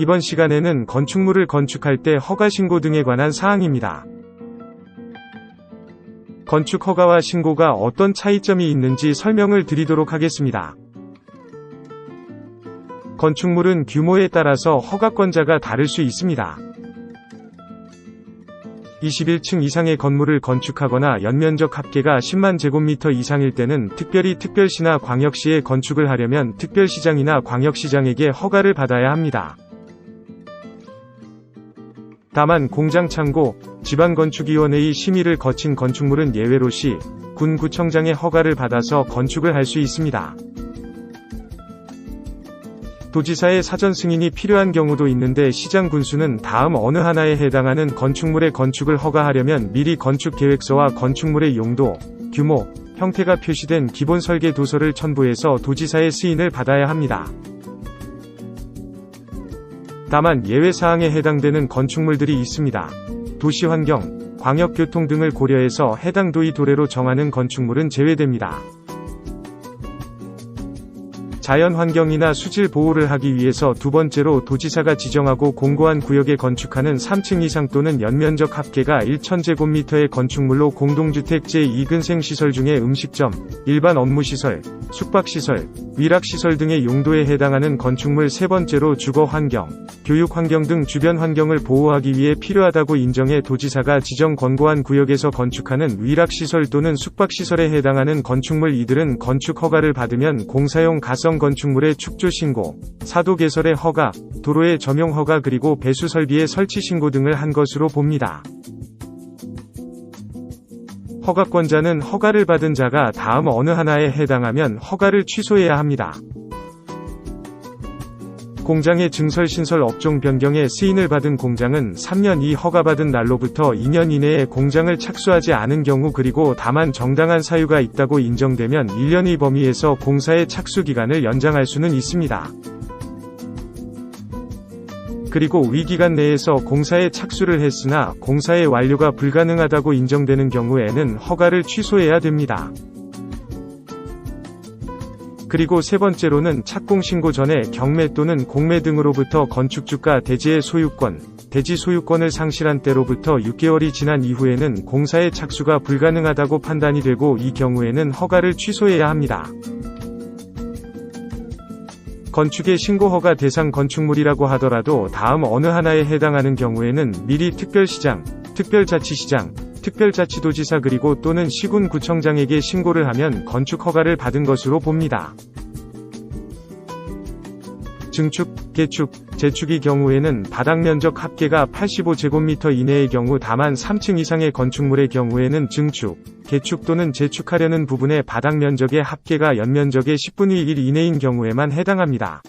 이번 시간에는 건축물을 건축할 때 허가 신고 등에 관한 사항입니다. 건축 허가와 신고가 어떤 차이점이 있는지 설명을 드리도록 하겠습니다. 건축물은 규모에 따라서 허가권자가 다를 수 있습니다. 21층 이상의 건물을 건축하거나 연면적 합계가 10만 제곱미터 이상일 때는 특별히 특별시나 광역시에 건축을 하려면 특별시장이나 광역시장에게 허가를 받아야 합니다. 다만 공장 창고, 지방건축위원회의 심의를 거친 건축물은 예외로 시, 군 구청장의 허가를 받아서 건축을 할 수 있습니다. 도지사의 사전 승인이 필요한 경우도 있는데 시장 군수는 다음 어느 하나에 해당하는 건축물의 건축을 허가하려면 미리 건축계획서와 건축물의 용도, 규모, 형태가 표시된 기본 설계 도서를 첨부해서 도지사의 승인을 받아야 합니다. 다만 예외사항에 해당되는 건축물들이 있습니다. 도시환경, 광역교통 등을 고려해서 해당 도의 도래로 정하는 건축물은 제외됩니다. 자연환경이나 수질 보호를 하기 위해서 두 번째로 도지사가 지정하고 공고한 구역에 건축하는 3층 이상 또는 연면적 합계가 1000제곱미터의 건축물로 공동주택 제2근생 시설 중에 음식점, 일반 업무시설, 숙박시설, 위락시설 등의 용도에 해당하는 건축물 세 번째로 주거환경, 교육환경 등 주변 환경을 보호하기 위해 필요하다고 인정해 도지사가 지정 권고한 구역에서 건축하는 위락시설 또는 숙박시설에 해당하는 건축물 이들은 건축 허가를 받으면 공사용 가성 건축물의 축조 신고, 사도 개설의 허가, 도로의 점용 허가 그리고 배수 설비의 설치 신고 등을 한 것으로 봅니다. 허가권자는 허가를 받은 자가 다음 어느 하나에 해당하면 허가를 취소해야 합니다. 공장의 증설신설 업종 변경에 승인을 받은 공장은 3년 이 허가받은 날로부터 2년 이내에 공장을 착수하지 않은 경우 그리고 다만 정당한 사유가 있다고 인정되면 1년의 범위에서 공사의 착수기간을 연장할 수는 있습니다. 그리고 위기간 내에서 공사에 착수를 했으나 공사의 완료가 불가능하다고 인정되는 경우에는 허가를 취소해야 됩니다. 그리고 세 번째로는 착공 신고 전에 경매 또는 공매 등으로부터 건축주가 대지의 소유권, 대지 소유권을 상실한 때로부터 6개월이 지난 이후에는 공사의 착수가 불가능하다고 판단이 되고 이 경우에는 허가를 취소해야 합니다. 건축의 신고 허가 대상 건축물이라고 하더라도 다음 어느 하나에 해당하는 경우에는 미리 특별시장, 특별자치시장, 특별자치도지사 그리고 또는 시군구청장에게 신고를 하면 건축 허가를 받은 것으로 봅니다. 증축, 개축, 재축의 경우에는 바닥면적 합계가 85제곱미터 이내의 경우 다만 3층 이상의 건축물의 경우에는 증축, 개축 또는 재축하려는 부분의 바닥면적의 합계가 연면적의 10분의 1 이내인 경우에만 해당합니다.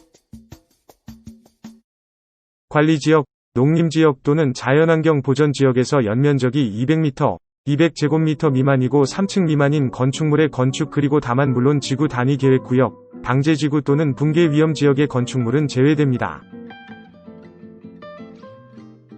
관리지역, 농림지역 또는 자연환경 보전지역에서 연면적이 200m, 200제곱미터 미만이고 3층 미만인 건축물의 건축 그리고 다만 물론 지구 단위 계획구역, 방제지구 또는 붕괴 위험지역의 건축물은 제외됩니다.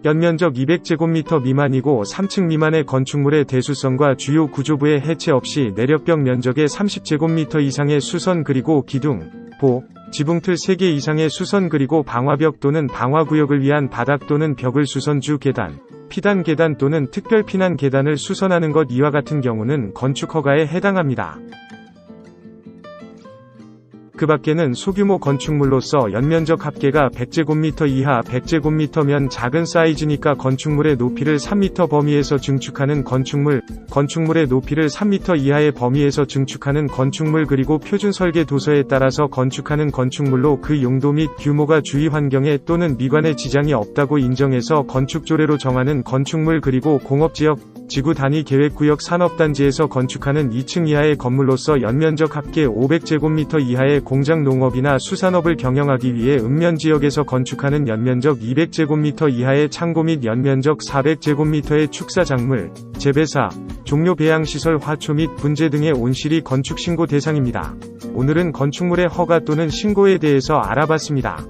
연면적 200제곱미터 미만이고 3층 미만의 건축물의 대수선과 주요 구조부의 해체 없이 내력벽 면적의 30제곱미터 이상의 수선 그리고 기둥, 보, 지붕틀 3개 이상의 수선 그리고 방화벽 또는 방화구역을 위한 바닥 또는 벽을 수선주 계단, 피단 계단 또는 특별 피난 계단을 수선하는 것 이와 같은 경우는 건축 허가에 해당합니다. 그 밖에는 소규모 건축물로서 연면적 합계가 100제곱미터 이하 100제곱미터면 작은 사이즈니까 건축물의 높이를 3m 범위에서 증축하는 건축물, 건축물의 높이를 3m 이하의 범위에서 증축하는 건축물 그리고 표준 설계 도서에 따라서 건축하는 건축물로 그 용도 및 규모가 주위 환경에 또는 미관에 지장이 없다고 인정해서 건축 조례로 정하는 건축물 그리고 공업지역, 지구 단위 계획구역 산업단지에서 건축하는 2층 이하의 건물로서 연면적 합계 500제곱미터 이하의 공장 농업이나 수산업을 경영하기 위해 읍면지역에서 건축하는 연면적 200제곱미터 이하의 창고 및 연면적 400제곱미터의 축사작물, 재배사, 종료 배양시설 화초 및 분재 등의 온실이 건축신고 대상입니다. 오늘은 건축물의 허가 또는 신고에 대해서 알아봤습니다.